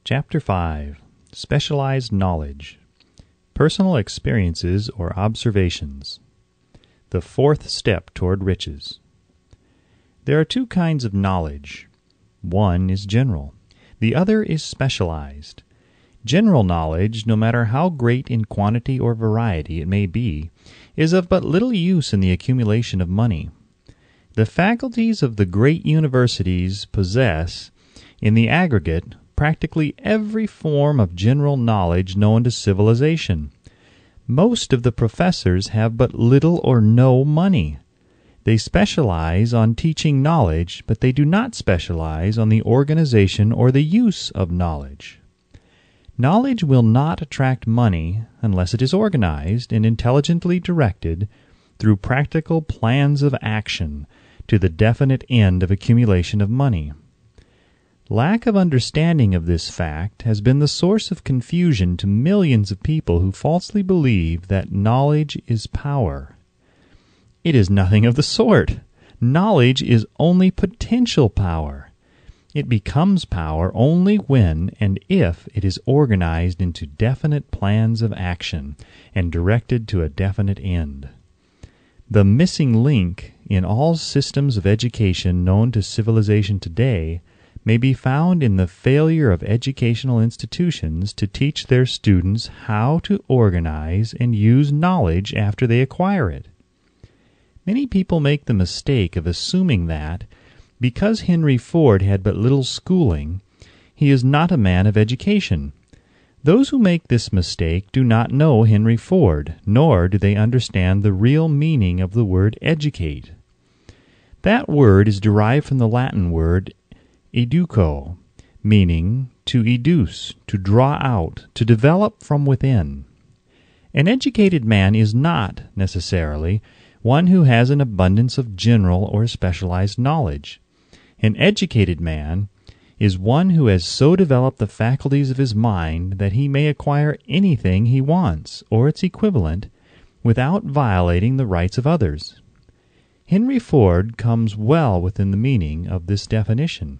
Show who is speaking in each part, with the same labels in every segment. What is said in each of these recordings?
Speaker 1: Chapter 5. Specialized Knowledge. Personal Experiences or Observations. The fourth step toward riches. There are two kinds of knowledge. One is general. The other is specialized. General knowledge, no matter how great in quantity or variety it may be, is of but little use in the accumulation of money. The faculties of the great universities possess, in the aggregate, practically every form of general knowledge known to civilization. Most of the professors have but little or no money. They specialize on teaching knowledge, but they do not specialize on the organization or the use of knowledge. Knowledge will not attract money unless it is organized and intelligently directed through practical plans of action to the definite end of accumulation of money. Lack of understanding of this fact has been the source of confusion to millions of people who falsely believe that knowledge is power. It is nothing of the sort. Knowledge is only potential power. It becomes power only when and if it is organized into definite plans of action and directed to a definite end. The missing link in all systems of education known to civilization today may be found in the failure of educational institutions to teach their students how to organize and use knowledge after they acquire it. Many people make the mistake of assuming that, because Henry Ford had but little schooling, he is not a man of education. Those who make this mistake do not know Henry Ford, nor do they understand the real meaning of the word educate. That word is derived from the Latin word educo, meaning to educe, to draw out, to develop from within. An educated man is not, necessarily, one who has an abundance of general or specialized knowledge. An educated man is one who has so developed the faculties of his mind that he may acquire anything he wants, or its equivalent, without violating the rights of others. Henry Ford comes well within the meaning of this definition.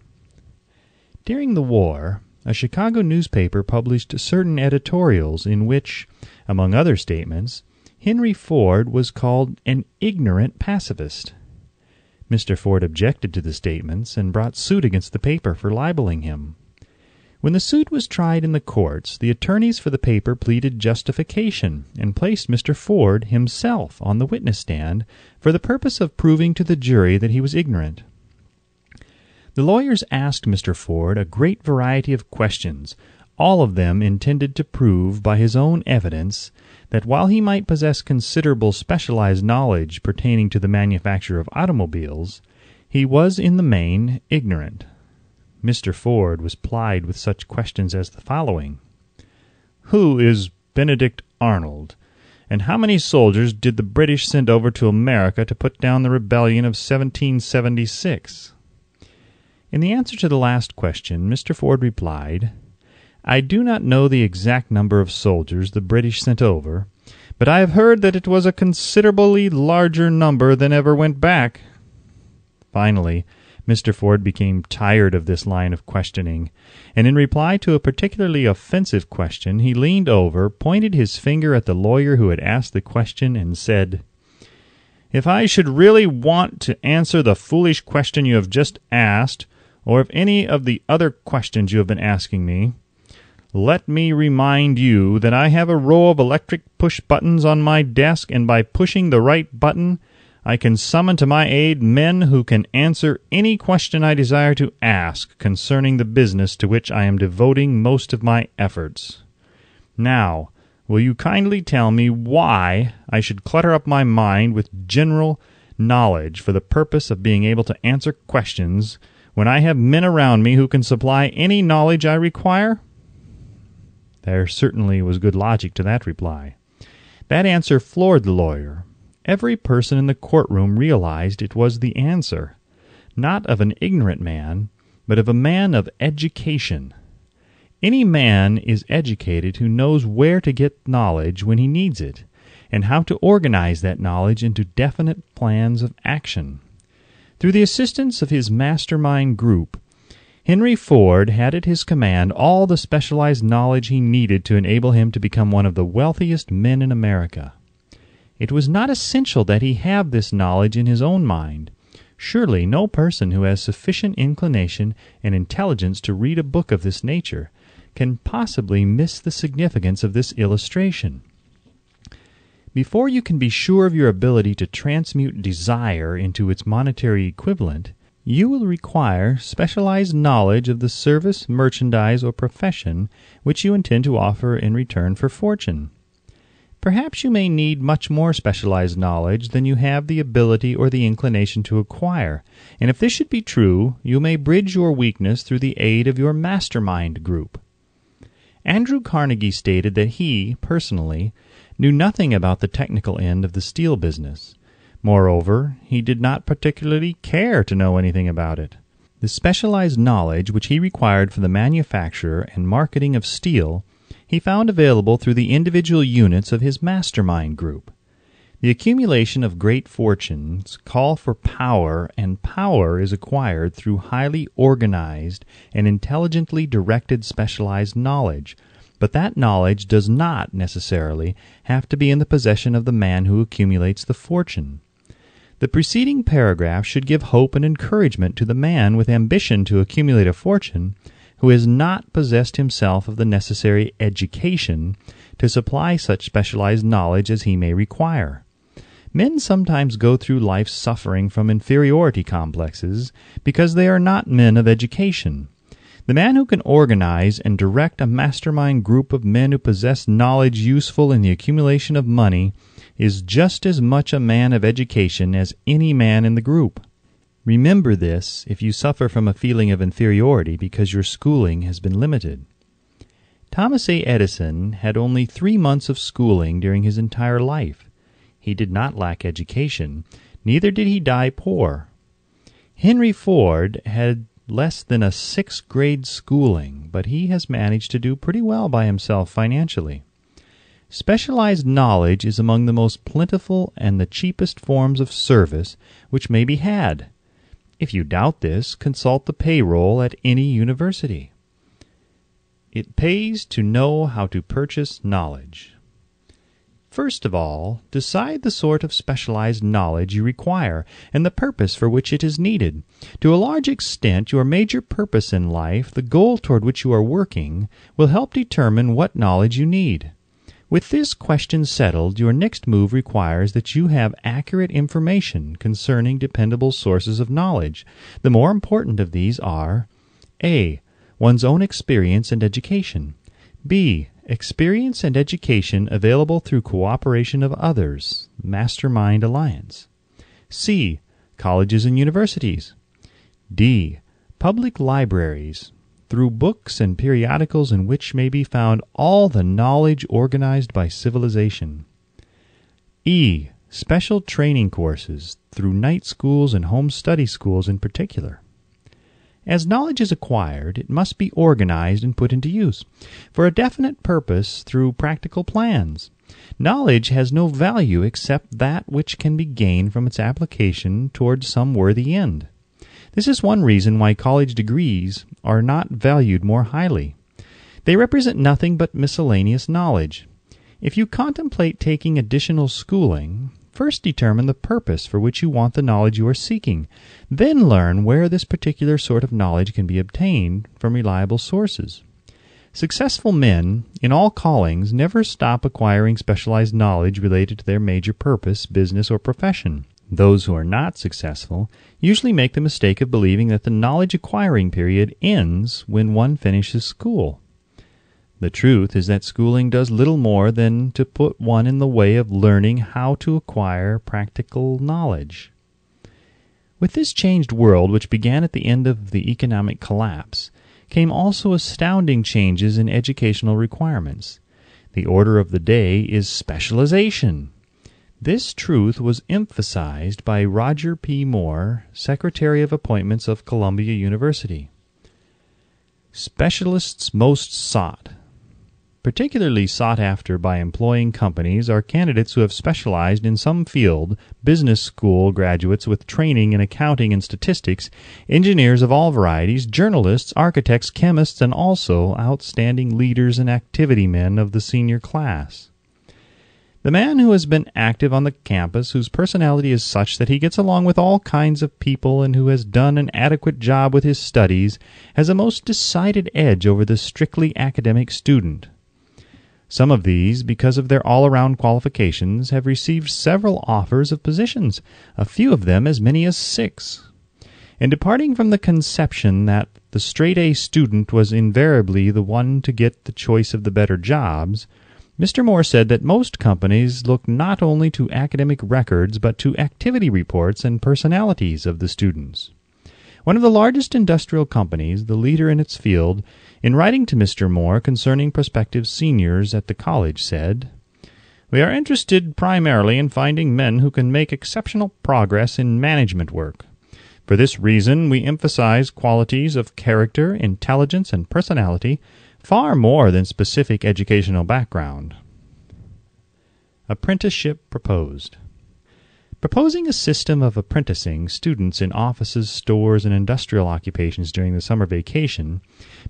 Speaker 1: During the war, a Chicago newspaper published certain editorials in which, among other statements, Henry Ford was called an ignorant pacifist. Mr. Ford objected to the statements and brought suit against the paper for libeling him. When the suit was tried in the courts, the attorneys for the paper pleaded justification and placed Mr. Ford himself on the witness stand for the purpose of proving to the jury that he was ignorant. The lawyers asked Mr. Ford a great variety of questions, all of them intended to prove by his own evidence that while he might possess considerable specialized knowledge pertaining to the manufacture of automobiles, he was in the main ignorant. Mr. Ford was plied with such questions as the following. Who is Benedict Arnold, and how many soldiers did the British send over to America to put down the rebellion of 1776? In the answer to the last question, Mr. Ford replied, I do not know the exact number of soldiers the British sent over, but I have heard that it was a considerably larger number than ever went back. Finally, Mr. Ford became tired of this line of questioning, and in reply to a particularly offensive question, he leaned over, pointed his finger at the lawyer who had asked the question, and said, If I should really want to answer the foolish question you have just asked, or if any of the other questions you have been asking me, let me remind you that I have a row of electric push buttons on my desk, and by pushing the right button, I can summon to my aid men who can answer any question I desire to ask concerning the business to which I am devoting most of my efforts. Now, will you kindly tell me why I should clutter up my mind with general knowledge for the purpose of being able to answer questions when I have men around me who can supply any knowledge I require? There certainly was good logic to that reply. That answer floored the lawyer. Every person in the courtroom realized it was the answer, not of an ignorant man, but of a man of education. Any man is educated who knows where to get knowledge when he needs it, and how to organize that knowledge into definite plans of action. Through the assistance of his mastermind group, Henry Ford had at his command all the specialized knowledge he needed to enable him to become one of the wealthiest men in America. It was not essential that he have this knowledge in his own mind. Surely no person who has sufficient inclination and intelligence to read a book of this nature can possibly miss the significance of this illustration. Before you can be sure of your ability to transmute desire into its monetary equivalent, you will require specialized knowledge of the service, merchandise, or profession which you intend to offer in return for fortune. Perhaps you may need much more specialized knowledge than you have the ability or the inclination to acquire, and if this should be true, you may bridge your weakness through the aid of your mastermind group. Andrew Carnegie stated that he, personally, knew nothing about the technical end of the steel business. Moreover, he did not particularly care to know anything about it. The specialized knowledge which he required for the manufacture and marketing of steel he found available through the individual units of his mastermind group. The accumulation of great fortunes call for power, and power is acquired through highly organized and intelligently directed specialized knowledge, but that knowledge does not necessarily have to be in the possession of the man who accumulates the fortune. The preceding paragraph should give hope and encouragement to the man with ambition to accumulate a fortune who has not possessed himself of the necessary education to supply such specialized knowledge as he may require. Men sometimes go through life suffering from inferiority complexes because they are not men of education. The man who can organize and direct a mastermind group of men who possess knowledge useful in the accumulation of money is just as much a man of education as any man in the group. Remember this if you suffer from a feeling of inferiority because your schooling has been limited. Thomas A. Edison had only 3 months of schooling during his entire life. He did not lack education, neither did he die poor. Henry Ford had less than a 6th grade schooling, but he has managed to do pretty well by himself financially. Specialized knowledge is among the most plentiful and the cheapest forms of service which may be had. If you doubt this, consult the payroll at any university. It pays to know how to purchase knowledge. First of all, decide the sort of specialized knowledge you require and the purpose for which it is needed. To a large extent, your major purpose in life, the goal toward which you are working, will help determine what knowledge you need. With this question settled, your next move requires that you have accurate information concerning dependable sources of knowledge. The more important of these are A. One's own experience and education. B. Experience and education available through cooperation of others, Mastermind Alliance. C. Colleges and universities. D. Public libraries, through books and periodicals in which may be found all the knowledge organized by civilization. E. Special training courses, through night schools and home study schools in particular. As knowledge is acquired, it must be organized and put into use for a definite purpose through practical plans. Knowledge has no value except that which can be gained from its application toward some worthy end. This is one reason why college degrees are not valued more highly. They represent nothing but miscellaneous knowledge. If you contemplate taking additional schooling, first determine the purpose for which you want the knowledge you are seeking. Then learn where this particular sort of knowledge can be obtained from reliable sources. Successful men in all callings never stop acquiring specialized knowledge related to their major purpose, business, or profession. Those who are not successful usually make the mistake of believing that the knowledge acquiring period ends when one finishes school. The truth is that schooling does little more than to put one in the way of learning how to acquire practical knowledge. With this changed world, which began at the end of the economic collapse, came also astounding changes in educational requirements. The order of the day is specialization. This truth was emphasized by Roger P. Moore, Secretary of Appointments of Columbia University. Specialists most sought. Particularly sought after by employing companies are candidates who have specialized in some field, business school graduates with training in accounting and statistics, engineers of all varieties, journalists, architects, chemists, and also outstanding leaders and activity men of the senior class. The man who has been active on the campus, whose personality is such that he gets along with all kinds of people and who has done an adequate job with his studies, has a most decided edge over the strictly academic student. Some of these, because of their all-around qualifications, have received several offers of positions, a few of them as many as 6. In departing from the conception that the straight-A student was invariably the one to get the choice of the better jobs, Mr. Moore said that most companies look not only to academic records but to activity reports and personalities of the students. One of the largest industrial companies, the leader in its field, in writing to Mr. Moore concerning prospective seniors at the college, said, "We are interested primarily in finding men who can make exceptional progress in management work. For this reason, we emphasize qualities of character, intelligence, and personality far more than specific educational background." Apprenticeship proposed. Proposing a system of apprenticing students in offices, stores, and industrial occupations during the summer vacation,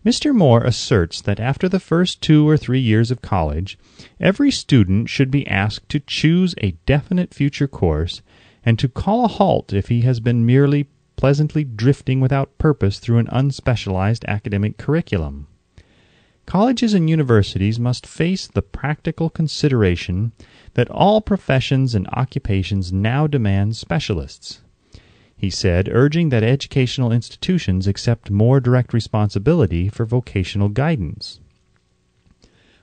Speaker 1: Mr. Moore asserts that after the first 2 or 3 years of college, every student should be asked to choose a definite future course and to call a halt if he has been merely pleasantly drifting without purpose through an unspecialized academic curriculum. Colleges and universities must face the practical consideration that all professions and occupations now demand specialists, he said, urging that educational institutions accept more direct responsibility for vocational guidance.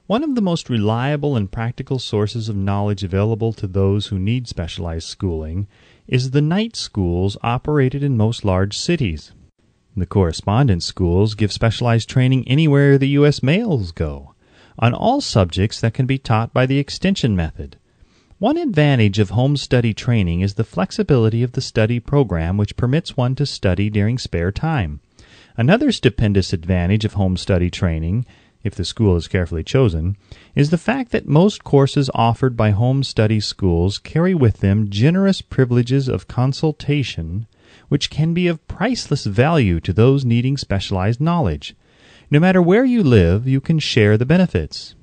Speaker 1: One of the most reliable and practical sources of knowledge available to those who need specialized schooling is the night schools operated in most large cities. The correspondence schools give specialized training anywhere the U.S. mails go, on all subjects that can be taught by the extension method. One advantage of home study training is the flexibility of the study program, which permits one to study during spare time. Another stupendous advantage of home study training, if the school is carefully chosen, is the fact that most courses offered by home study schools carry with them generous privileges of consultation, which can be of priceless value to those needing specialized knowledge. No matter where you live, you can share the benefits.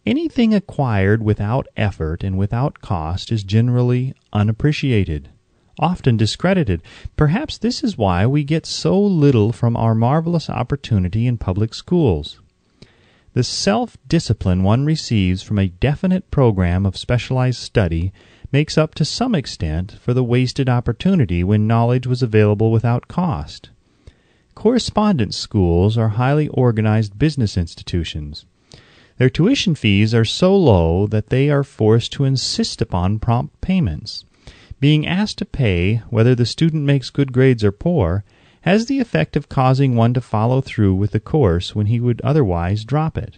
Speaker 1: Anything acquired without effort and without cost is generally unappreciated, often discredited. Perhaps this is why we get so little from our marvelous opportunity in public schools. The self-discipline one receives from a definite program of specialized study makes up to some extent for the wasted opportunity when knowledge was available without cost. Correspondence schools are highly organized business institutions. Their tuition fees are so low that they are forced to insist upon prompt payments. Being asked to pay, whether the student makes good grades or poor, has the effect of causing one to follow through with the course when he would otherwise drop it.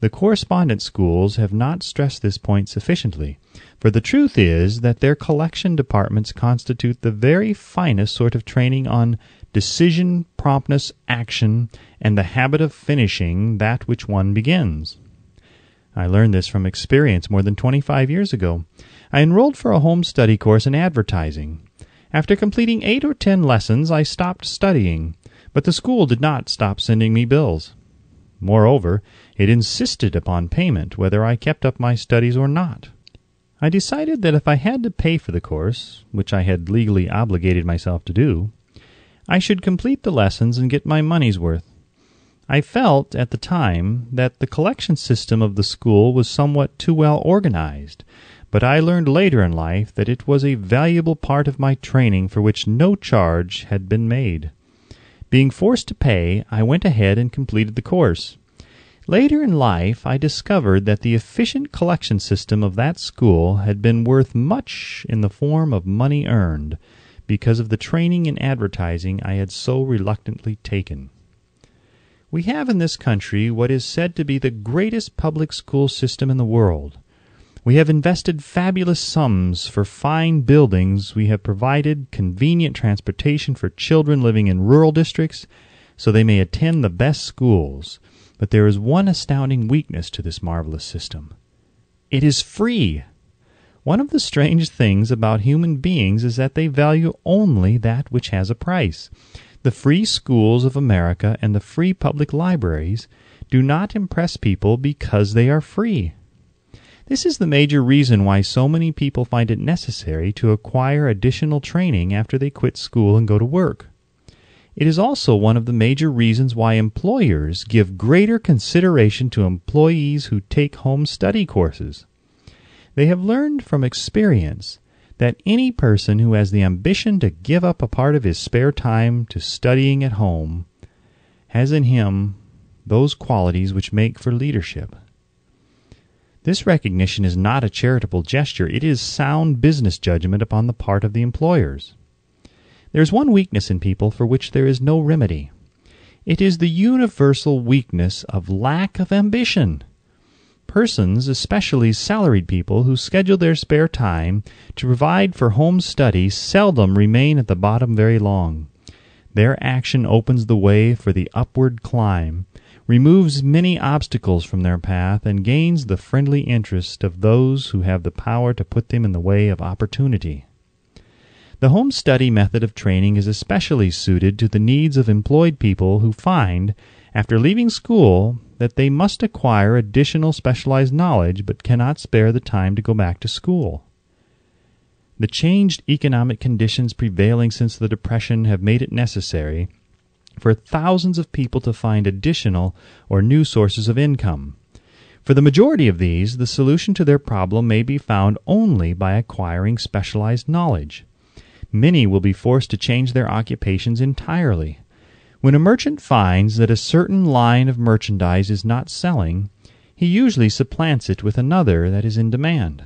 Speaker 1: The correspondence schools have not stressed this point sufficiently, for the truth is that their collection departments constitute the very finest sort of training on decision, promptness, action, and the habit of finishing that which one begins. I learned this from experience more than 25 years ago. I enrolled for a home study course in advertising. After completing 8 or 10 lessons, I stopped studying, but the school did not stop sending me bills. Moreover, it insisted upon payment whether I kept up my studies or not. I decided that if I had to pay for the course, which I had legally obligated myself to do, I should complete the lessons and get my money's worth. I felt at the time that the collection system of the school was somewhat too well organized, but I learned later in life that it was a valuable part of my training for which no charge had been made. Being forced to pay, I went ahead and completed the course. Later in life, I discovered that the efficient collection system of that school had been worth much in the form of money earned, because of the training in advertising I had so reluctantly taken. We have in this country what is said to be the greatest public school system in the world. We have invested fabulous sums for fine buildings. We have provided convenient transportation for children living in rural districts so they may attend the best schools. But there is one astounding weakness to this marvelous system. It is free. One of the strange things about human beings is that they value only that which has a price. The free schools of America and the free public libraries do not impress people because they are free. This is the major reason why so many people find it necessary to acquire additional training after they quit school and go to work. It is also one of the major reasons why employers give greater consideration to employees who take home study courses. They have learned from experience that any person who has the ambition to give up a part of his spare time to studying at home has in him those qualities which make for leadership. This recognition is not a charitable gesture. It is sound business judgment upon the part of the employers. There is one weakness in people for which there is no remedy. It is the universal weakness of lack of ambition. Persons, especially salaried people, who schedule their spare time to provide for home study seldom remain at the bottom very long. Their action opens the way for the upward climb, removes many obstacles from their path, and gains the friendly interest of those who have the power to put them in the way of opportunity. The home study method of training is especially suited to the needs of employed people who find, after leaving school, that they must acquire additional specialized knowledge but cannot spare the time to go back to school. The changed economic conditions prevailing since the Depression have made it necessary for thousands of people to find additional or new sources of income. For the majority of these, the solution to their problem may be found only by acquiring specialized knowledge. Many will be forced to change their occupations entirely. When a merchant finds that a certain line of merchandise is not selling, he usually supplants it with another that is in demand.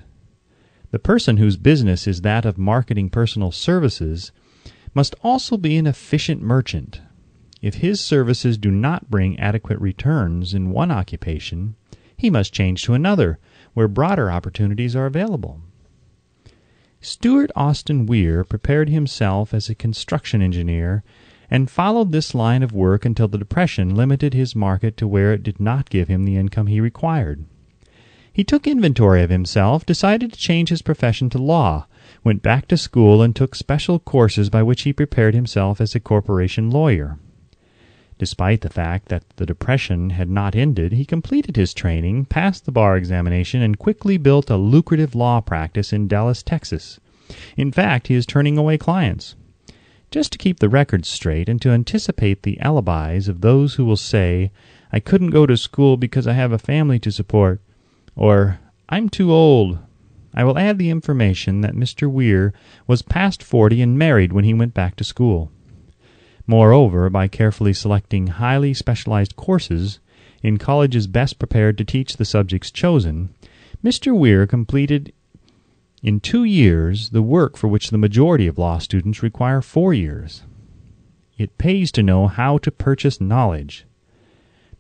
Speaker 1: The person whose business is that of marketing personal services must also be an efficient merchant. If his services do not bring adequate returns in one occupation, he must change to another, where broader opportunities are available. Stuart Austin Weir prepared himself as a construction engineer and followed this line of work until the Depression limited his market to where it did not give him the income he required. He took inventory of himself, decided to change his profession to law, went back to school, and took special courses by which he prepared himself as a corporation lawyer. Despite the fact that the Depression had not ended, he completed his training, passed the bar examination, and quickly built a lucrative law practice in Dallas, Texas. In fact, he is turning away clients. Just to keep the record straight and to anticipate the alibis of those who will say, "I couldn't go to school because I have a family to support," or "I'm too old," I will add the information that Mr. Weir was past 40 and married when he went back to school. Moreover, by carefully selecting highly specialized courses in colleges best prepared to teach the subjects chosen, Mr. Weir completed in 2 years the work for which the majority of law students require 4 years. It pays to know how to purchase knowledge.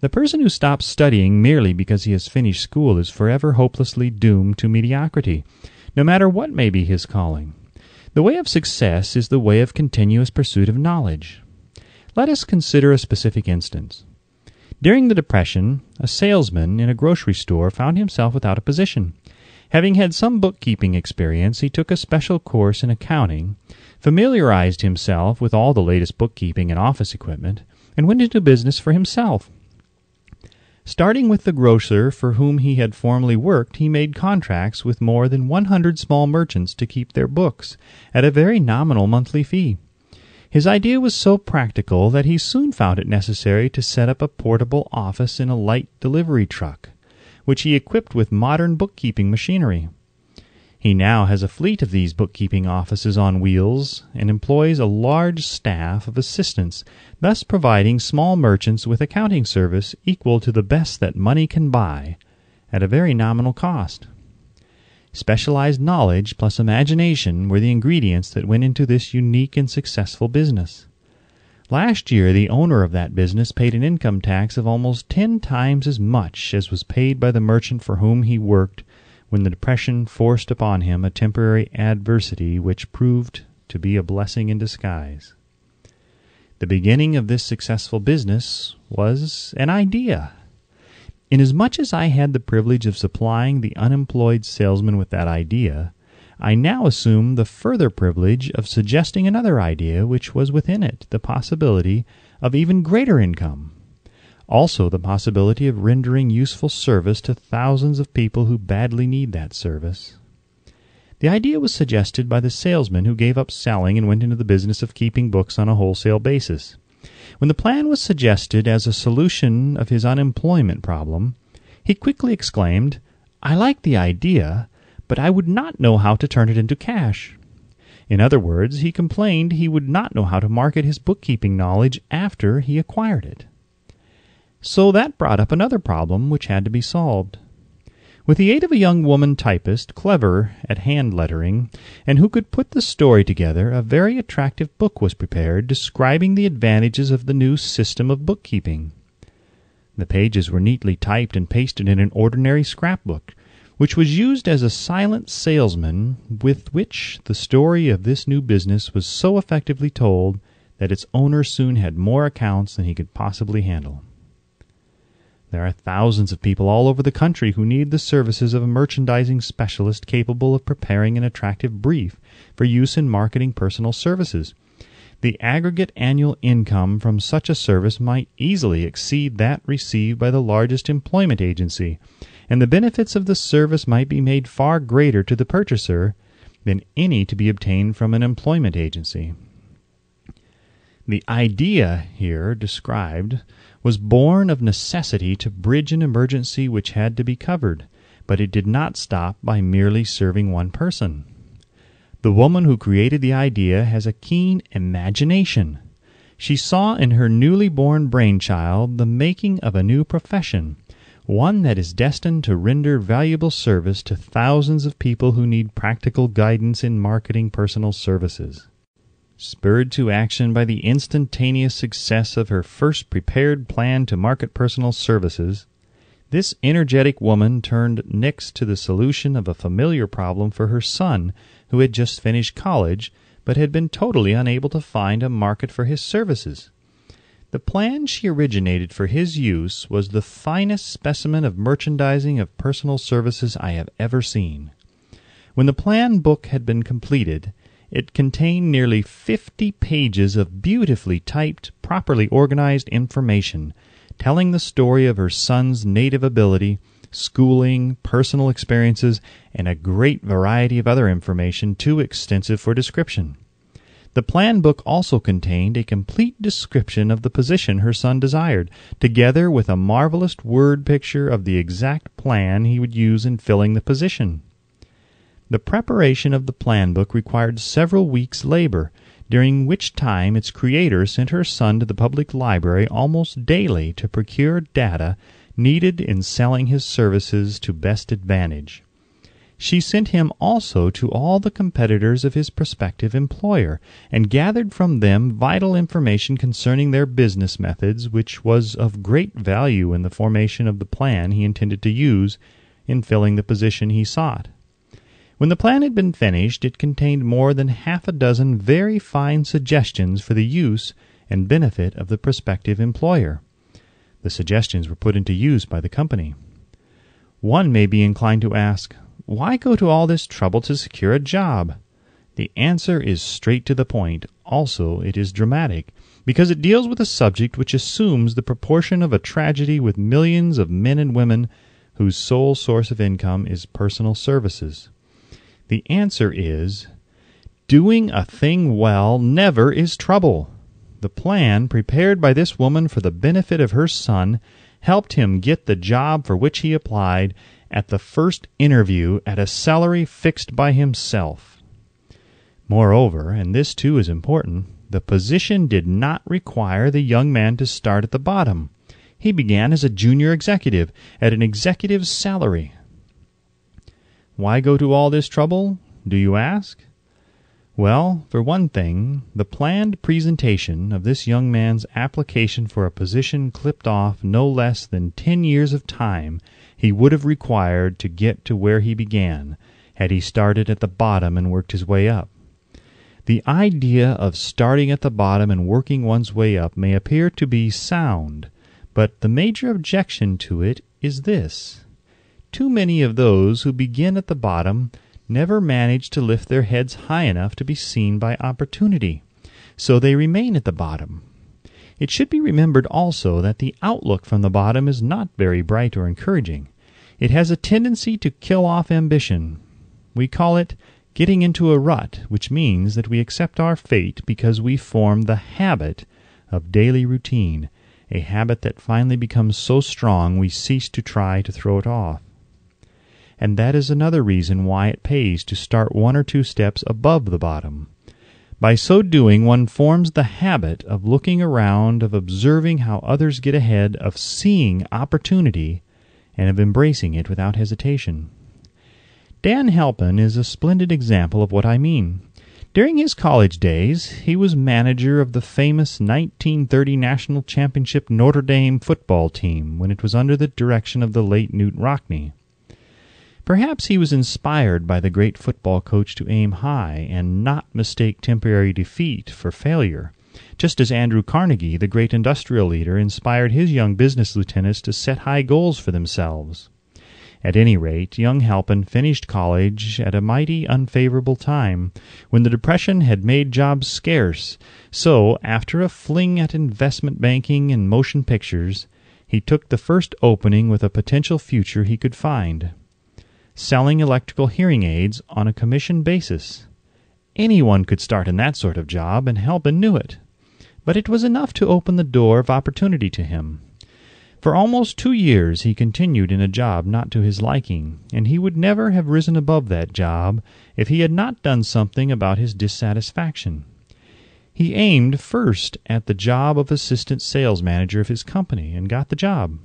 Speaker 1: The person who stops studying merely because he has finished school is forever hopelessly doomed to mediocrity, no matter what may be his calling. The way of success is the way of continuous pursuit of knowledge. Let us consider a specific instance. During the Depression, a salesman in a grocery store found himself without a position. Having had some bookkeeping experience, he took a special course in accounting, familiarized himself with all the latest bookkeeping and office equipment, and went into business for himself. Starting with the grocer for whom he had formerly worked, he made contracts with more than 100 small merchants to keep their books at a very nominal monthly fee. His idea was so practical that he soon found it necessary to set up a portable office in a light delivery truck, which he equipped with modern bookkeeping machinery. He now has a fleet of these bookkeeping offices on wheels and employs a large staff of assistants, thus providing small merchants with accounting service equal to the best that money can buy at a very nominal cost. Specialized knowledge plus imagination were the ingredients that went into this unique and successful business. Last year, the owner of that business paid an income tax of almost 10 times as much as was paid by the merchant for whom he worked when the Depression forced upon him a temporary adversity which proved to be a blessing in disguise. The beginning of this successful business was an idea. Inasmuch as I had the privilege of supplying the unemployed salesman with that idea, I now assume the further privilege of suggesting another idea which was within it the possibility of even greater income. Also the possibility of rendering useful service to thousands of people who badly need that service. The idea was suggested by the salesman who gave up selling and went into the business of keeping books on a wholesale basis. When the plan was suggested as a solution of his unemployment problem, he quickly exclaimed, "I like the idea, but I would not know how to turn it into cash." In other words, he complained he would not know how to market his bookkeeping knowledge after he acquired it. So that brought up another problem which had to be solved. With the aid of a young woman typist, clever at hand lettering, and who could put the story together, a very attractive book was prepared describing the advantages of the new system of bookkeeping. The pages were neatly typed and pasted in an ordinary scrapbook, which was used as a silent salesman with which the story of this new business was so effectively told that its owner soon had more accounts than he could possibly handle. There are thousands of people all over the country who need the services of a merchandising specialist capable of preparing an attractive brief for use in marketing personal services. The aggregate annual income from such a service might easily exceed that received by the largest employment agency, and the benefits of the service might be made far greater to the purchaser than any to be obtained from an employment agency. The idea here described was born of necessity to bridge an emergency which had to be covered, but it did not stop by merely serving one person. The woman who created the idea has a keen imagination. She saw in her newly born brainchild the making of a new profession, one that is destined to render valuable service to thousands of people who need practical guidance in marketing personal services. Spurred to action by the instantaneous success of her first prepared plan to market personal services, this energetic woman turned next to the solution of a familiar problem for her son, who had just finished college, but had been totally unable to find a market for his services. The plan she originated for his use was the finest specimen of merchandising of personal services I have ever seen. When the plan book had been completed, it contained nearly 50 pages of beautifully typed, properly organized information, telling the story of her son's native ability, schooling, personal experiences, and a great variety of other information too extensive for description. The plan book also contained a complete description of the position her son desired, together with a marvelous word picture of the exact plan he would use in filling the position. The preparation of the plan book required several weeks' labor, during which time its creator sent her son to the public library almost daily to procure data needed in selling his services to best advantage. She sent him also to all the competitors of his prospective employer, and gathered from them vital information concerning their business methods, which was of great value in the formation of the plan he intended to use in filling the position he sought. When the plan had been finished, it contained more than half a dozen very fine suggestions for the use and benefit of the prospective employer. The suggestions were put into use by the company. One may be inclined to ask, why go to all this trouble to secure a job? The answer is straight to the point. Also, it is dramatic, because it deals with a subject which assumes the proportion of a tragedy with millions of men and women whose sole source of income is personal services. The answer is, doing a thing well never is trouble. The plan, prepared by this woman for the benefit of her son, helped him get the job for which he applied at the first interview at a salary fixed by himself. Moreover, and this too is important, the position did not require the young man to start at the bottom. He began as a junior executive at an executive's salary. Why go to all this trouble, do you ask? Well, for one thing, the planned presentation of this young man's application for a position clipped off no less than 10 years of time he would have required to get to where he began, had he started at the bottom and worked his way up. The idea of starting at the bottom and working one's way up may appear to be sound, but the major objection to it is this: too many of those who begin at the bottom never manage to lift their heads high enough to be seen by opportunity, so they remain at the bottom. It should be remembered also that the outlook from the bottom is not very bright or encouraging. It has a tendency to kill off ambition. We call it getting into a rut, which means that we accept our fate because we form the habit of daily routine, a habit that finally becomes so strong we cease to try to throw it off. And that is another reason why it pays to start 1 or 2 steps above the bottom. By so doing, one forms the habit of looking around, of observing how others get ahead, of seeing opportunity, and of embracing it without hesitation. Dan Halpin is a splendid example of what I mean. During his college days, he was manager of the famous 1930 National Championship Notre Dame football team when it was under the direction of the late Knute Rockne. Perhaps he was inspired by the great football coach to aim high and not mistake temporary defeat for failure, just as Andrew Carnegie, the great industrial leader, inspired his young business lieutenants to set high goals for themselves. At any rate, young Halpin finished college at a mighty unfavorable time, when the Depression had made jobs scarce, so, after a fling at investment banking and motion pictures, he took the first opening with a potential future he could find: selling electrical hearing aids on a commission basis. Anyone could start in that sort of job, and Halpin knew it. But it was enough to open the door of opportunity to him. For almost 2 years he continued in a job not to his liking, and he would never have risen above that job if he had not done something about his dissatisfaction. He aimed first at the job of assistant sales manager of his company, and got the job.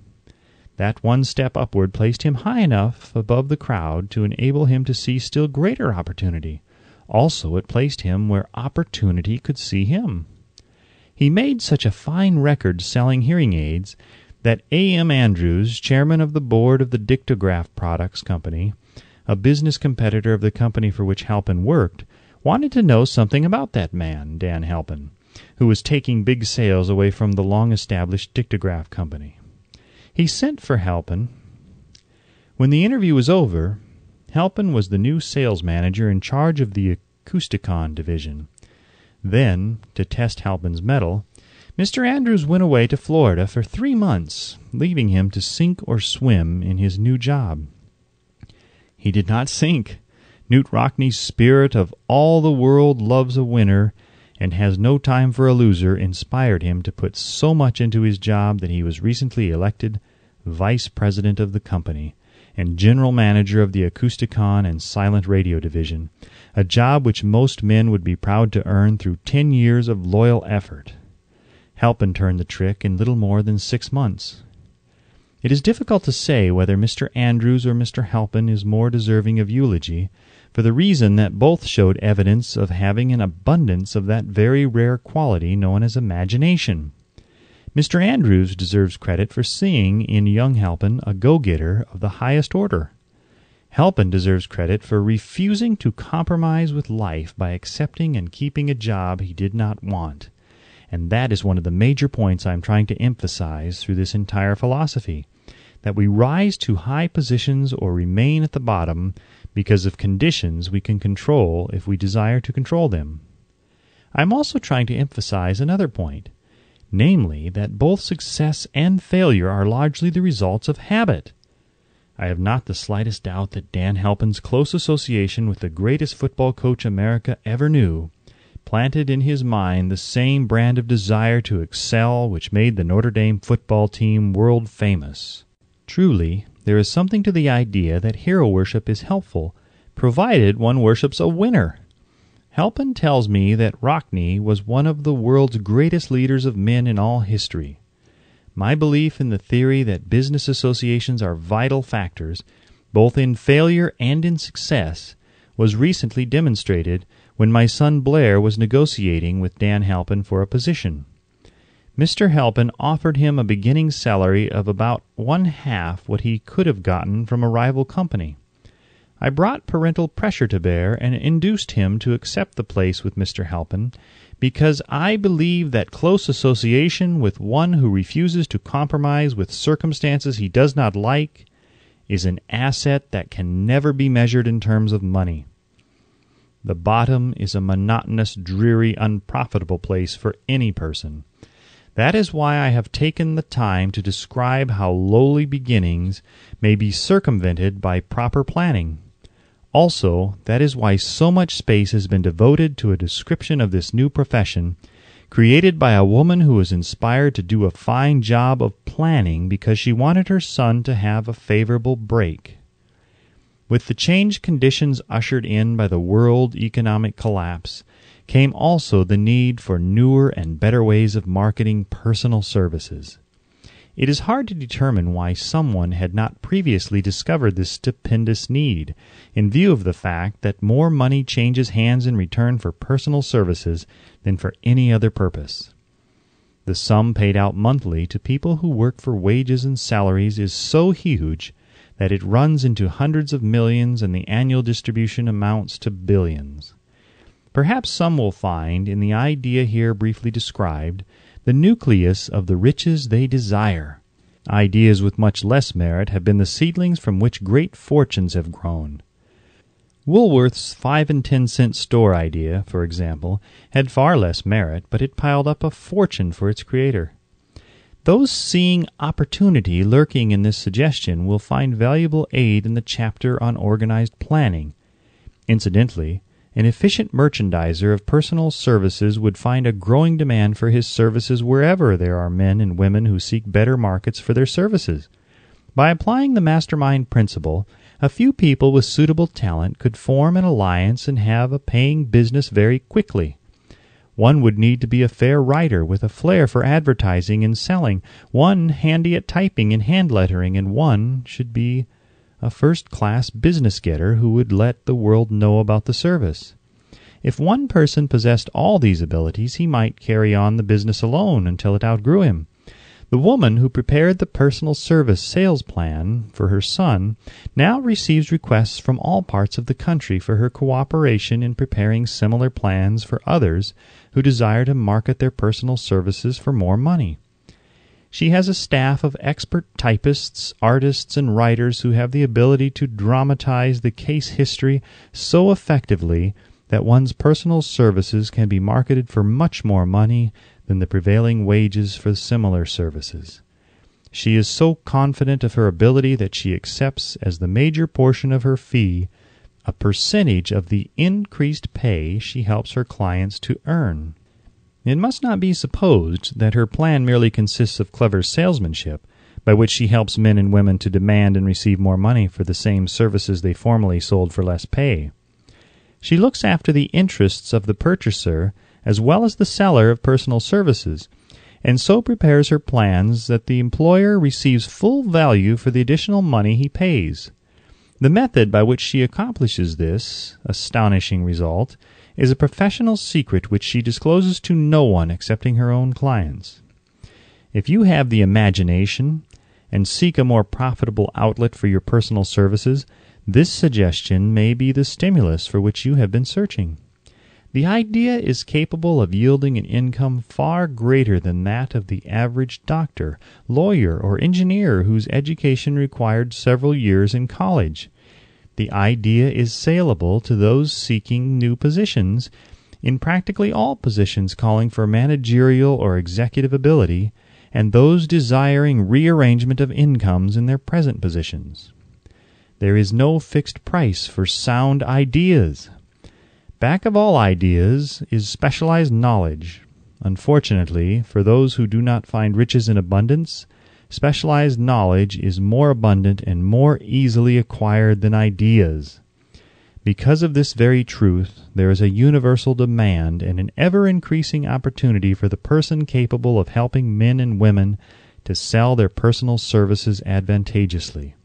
Speaker 1: That one step upward placed him high enough above the crowd to enable him to see still greater opportunity. Also, it placed him where opportunity could see him. He made such a fine record selling hearing aids that A.M. Andrews, chairman of the board of the Dictograph Products Company, a business competitor of the company for which Halpin worked, wanted to know something about that man, Dan Halpin, who was taking big sales away from the long-established Dictograph Company. He sent for Halpin. When the interview was over, Halpin was the new sales manager in charge of the Acousticon division. Then, to test Halpin's mettle, Mr. Andrews went away to Florida for 3 months, leaving him to sink or swim in his new job. He did not sink. Knute Rockne's spirit of all the world loves a winner and has no time for a loser inspired him to put so much into his job that he was recently elected vice president of the company and general manager of the Acousticon and Silent Radio division, a job which most men would be proud to earn through 10 years of loyal effort. Halpin turned the trick in little more than 6 months. It is difficult to say whether Mr. Andrews or Mr. Halpin is more deserving of eulogy, for the reason that both showed evidence of having an abundance of that very rare quality known as imagination. Mr. Andrews deserves credit for seeing in young Halpin a go-getter of the highest order. Halpin deserves credit for refusing to compromise with life by accepting and keeping a job he did not want. And that is one of the major points I am trying to emphasize through this entire philosophy, that we rise to high positions or remain at the bottom because of conditions we can control if we desire to control them. I am also trying to emphasize another point, namely that both success and failure are largely the results of habit. I have not the slightest doubt that Dan Halpin's close association with the greatest football coach America ever knew planted in his mind the same brand of desire to excel which made the Notre Dame football team world famous. Truly, there is something to the idea that hero worship is helpful, provided one worships a winner. Halpin tells me that Rockne was one of the world's greatest leaders of men in all history. My belief in the theory that business associations are vital factors, both in failure and in success, was recently demonstrated when my son Blair was negotiating with Dan Halpin for a position. Mr. Halpin offered him a beginning salary of about 1/2 what he could have gotten from a rival company. I brought parental pressure to bear and induced him to accept the place with Mr. Halpin because I believe that close association with one who refuses to compromise with circumstances he does not like is an asset that can never be measured in terms of money. The bottom is a monotonous, dreary, unprofitable place for any person. That is why I have taken the time to describe how lowly beginnings may be circumvented by proper planning. Also, that is why so much space has been devoted to a description of this new profession, created by a woman who was inspired to do a fine job of planning because she wanted her son to have a favorable break. With the changed conditions ushered in by the world economic collapse, came also the need for newer and better ways of marketing personal services. It is hard to determine why someone had not previously discovered this stupendous need, in view of the fact that more money changes hands in return for personal services than for any other purpose. The sum paid out monthly to people who work for wages and salaries is so huge that it runs into hundreds of millions, and the annual distribution amounts to billions. Perhaps some will find, in the idea here briefly described, the nucleus of the riches they desire. Ideas with much less merit have been the seedlings from which great fortunes have grown. Woolworth's 5 and 10 cent store idea, for example, had far less merit, but it piled up a fortune for its creator. Those seeing opportunity lurking in this suggestion will find valuable aid in the chapter on organized planning. Incidentally, an efficient merchandiser of personal services would find a growing demand for his services wherever there are men and women who seek better markets for their services. By applying the mastermind principle, a few people with suitable talent could form an alliance and have a paying business very quickly. One would need to be a fair writer with a flair for advertising and selling, one handy at typing and hand lettering, and one should be a first-class business-getter who would let the world know about the service. If one person possessed all these abilities, he might carry on the business alone until it outgrew him. The woman who prepared the personal service sales plan for her son now receives requests from all parts of the country for her cooperation in preparing similar plans for others who desire to market their personal services for more money. She has a staff of expert typists, artists, and writers who have the ability to dramatize the case history so effectively that one's personal services can be marketed for much more money than the prevailing wages for similar services. She is so confident of her ability that she accepts as the major portion of her fee a percentage of the increased pay she helps her clients to earn. It must not be supposed that her plan merely consists of clever salesmanship, by which she helps men and women to demand and receive more money for the same services they formerly sold for less pay. She looks after the interests of the purchaser as well as the seller of personal services, and so prepares her plans that the employer receives full value for the additional money he pays. The method by which she accomplishes this astonishing result is a professional secret which she discloses to no one excepting her own clients. If you have the imagination and seek a more profitable outlet for your personal services, this suggestion may be the stimulus for which you have been searching. The idea is capable of yielding an income far greater than that of the average doctor, lawyer, or engineer whose education required several years in college. The idea is saleable to those seeking new positions, in practically all positions calling for managerial or executive ability, and those desiring rearrangement of incomes in their present positions. There is no fixed price for sound ideas. Back of all ideas is specialized knowledge. Unfortunately, for those who do not find riches in abundance, specialized knowledge is more abundant and more easily acquired than ideas. Because of this very truth, there is a universal demand and an ever-increasing opportunity for the person capable of helping men and women to sell their personal services advantageously.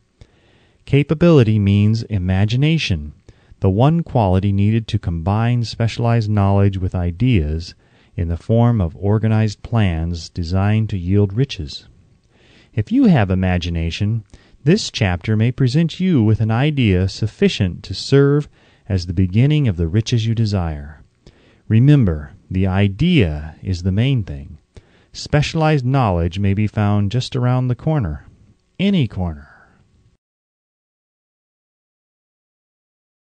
Speaker 1: Capability means imagination, the one quality needed to combine specialized knowledge with ideas in the form of organized plans designed to yield riches. If you have imagination, this chapter may present you with an idea sufficient to serve as the beginning of the riches you desire. Remember, the idea is the main thing. Specialized knowledge may be found just around the corner. Any corner.